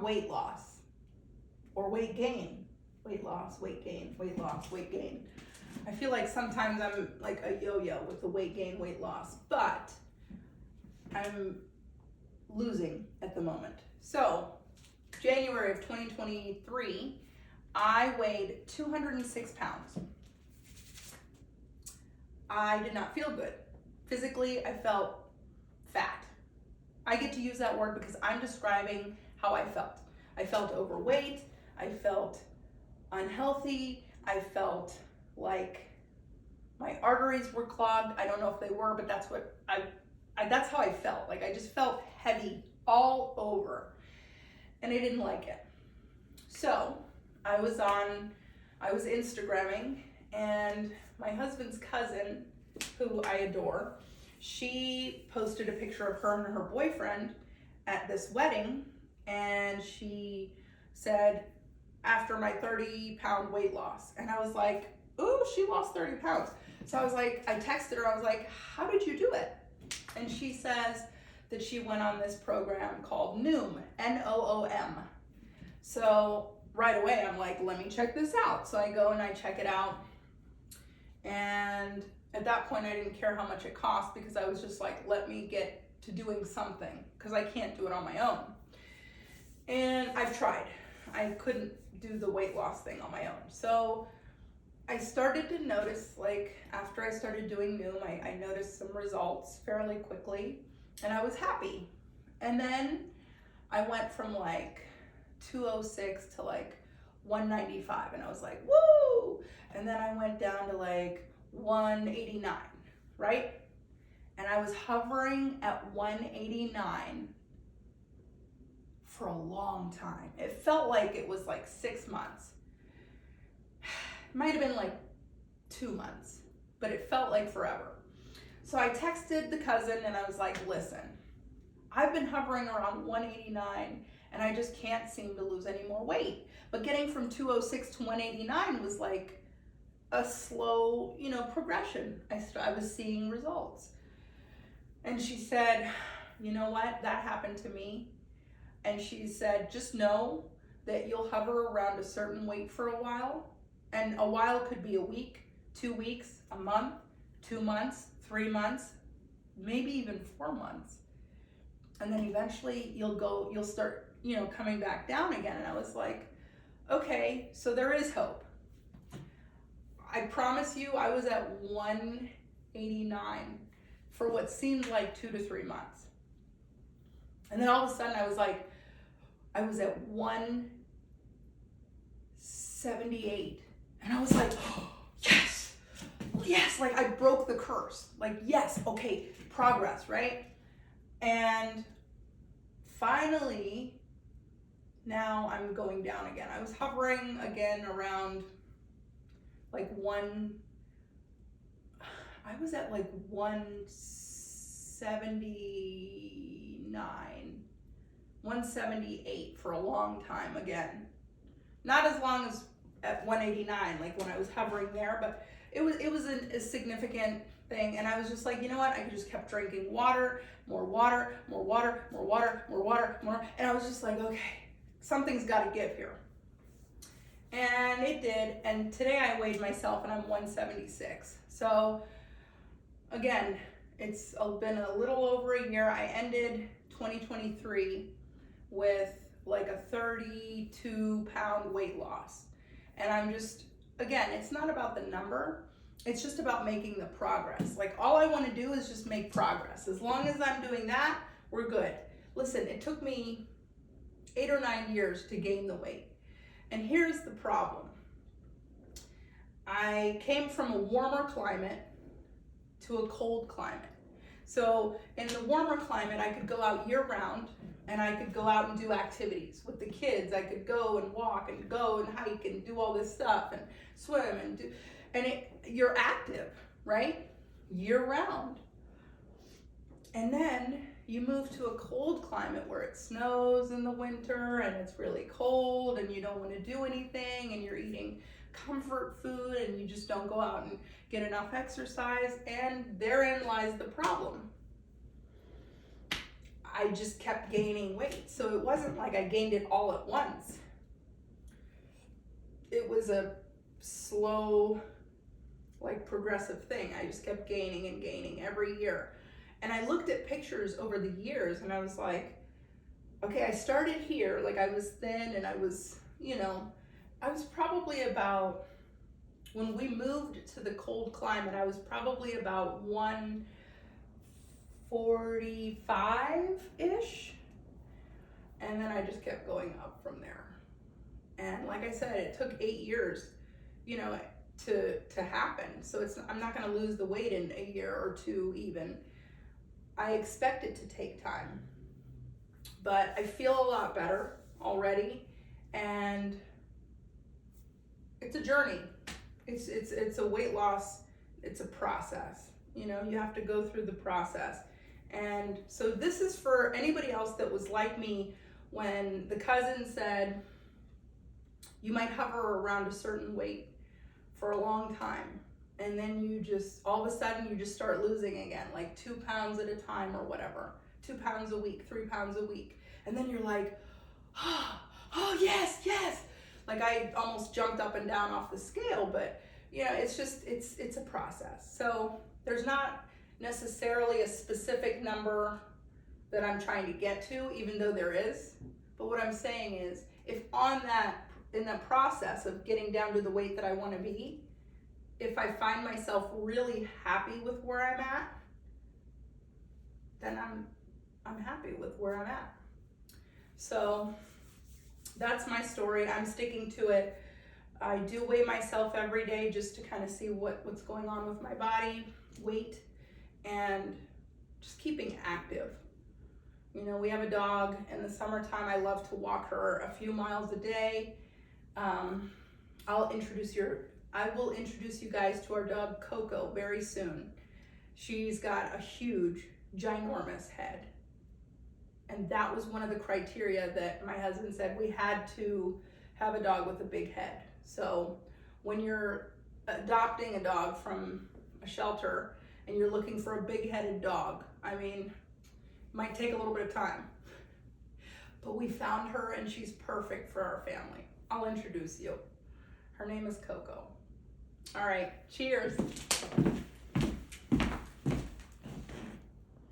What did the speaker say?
weight loss or weight gain. Weight loss, weight gain, weight loss, weight gain. I feel like sometimes I'm like a yo-yo with the weight gain, weight loss, but I'm losing at the moment. So, January of 2023, I weighed 206 pounds. I did not feel good. Physically, I felt fat. I get to use that word because I'm describing how I felt. I felt overweight. I felt unhealthy. I felt like my arteries were clogged. I don't know if they were, but that's what that's how I felt. Like I just felt heavy all over, and I didn't like it. So I was Instagramming, and my husband's cousin, who I adore, she posted a picture of her and her boyfriend at this wedding, and she said, after my 30-pound weight loss. And I was like, ooh, she lost 30 pounds. So I was like, I texted her, I was like, how did you do it? And she says that she went on this program called Noom, Noom. So right away, I'm like, let me check this out. So I go and I check it out. And at that point, I didn't care how much it cost because I was just like, let me get to doing something because I can't do it on my own. And I've tried. I couldn't do the weight loss thing on my own. So I started to notice, like after I started doing Noom, I noticed some results fairly quickly and I was happy. And then I went from like 206 to like 195 and I was like, woo! And then I went down to like 189, right? And I was hovering at 189 for a long time. It felt like it was like 6 months. It might have been like 2 months, but it felt like forever. So I texted the cousin and I was like, listen, I've been hovering around 189 and I just can't seem to lose any more weight. But getting from 206 to 189 was like a slow, progression. I was seeing results. And she said, you know what? That happened to me. And she said, just know that you'll hover around a certain weight for a while. And a while could be a week, 2 weeks, a month, 2 months, 3 months, maybe even 4 months. And then eventually you'll start, coming back down again. And I was like, okay, so there is hope. I promise you, I was at 189 for what seemed like 2 to 3 months. And then all of a sudden I was at 178. And I was like, oh, yes, like I broke the curse. Like, yes, okay, progress, right? And finally, now I'm going down again. I was hovering again around like I was at like 179, 178 for a long time again. Not as long as at 189, like when I was hovering there, but it was a significant thing. And I was just like, you know what? I just kept drinking water, more water, more water, more water, more water, more. And I was just like, okay, something's got to give here. And it did. And today I weighed myself and I'm 176. So again, it's been a little over a year. I ended 2023 with like a 32-pound weight loss. And I'm just, again, it's not about the number. It's just about making the progress. Like all I want to do is just make progress. As long as I'm doing that, we're good. Listen, it took me 8 or 9 years to gain the weight. And here's the problem. I came from a warmer climate to a cold climate. So in the warmer climate, I could go out year round and I could go out and do activities with the kids. I could go and walk and go and hike and do all this stuff and swim you're active, right? Year round. And then you move to a cold climate where it snows in the winter and it's really cold and you don't want to do anything and you're eating comfort food and you just don't go out and get enough exercise, and therein lies the problem. I just kept gaining weight. So it wasn't like I gained it all at once. It was a slow, like progressive thing. I just kept gaining and gaining every year. And I looked at pictures over the years and I was like, okay, I started here, like I was thin and I was, I was probably about, when we moved to the cold climate, I was probably about 145-ish. And then I just kept going up from there. And like I said, it took 8 years, to happen. So I'm not gonna lose the weight in a year or two even. I expect it to take time. But I feel a lot better already, and it's a journey. It's a weight loss, it's a process. You have to go through the process. And so this is for anybody else that was like me when the cousin said, you might hover around a certain weight for a long time, and then you just, all of a sudden, you just start losing again, like 2 pounds at a time or whatever, 2 pounds a week, 3 pounds a week. And then you're like, oh yes, yes. Like I almost jumped up and down off the scale, but it's just, it's a process. So there's not necessarily a specific number that I'm trying to get to, even though there is. But what I'm saying is, if in the process of getting down to the weight that I want to be, if I find myself really happy with where I'm at, then I'm happy with where I'm at. So that's my story. I'm sticking to it. I do weigh myself every day just to kind of see what's going on with my body, weight, and just keeping active. We have a dog. In the summertime, I love to walk her a few miles a day. I will introduce you guys to our dog Coco very soon. She's got a huge, ginormous head. And that was one of the criteria that my husband said we had to have a dog with a big head. So when you're adopting a dog from a shelter and you're looking for a big-headed dog, it might take a little bit of time. But we found her and she's perfect for our family. I'll introduce you. Her name is Coco. All right, cheers.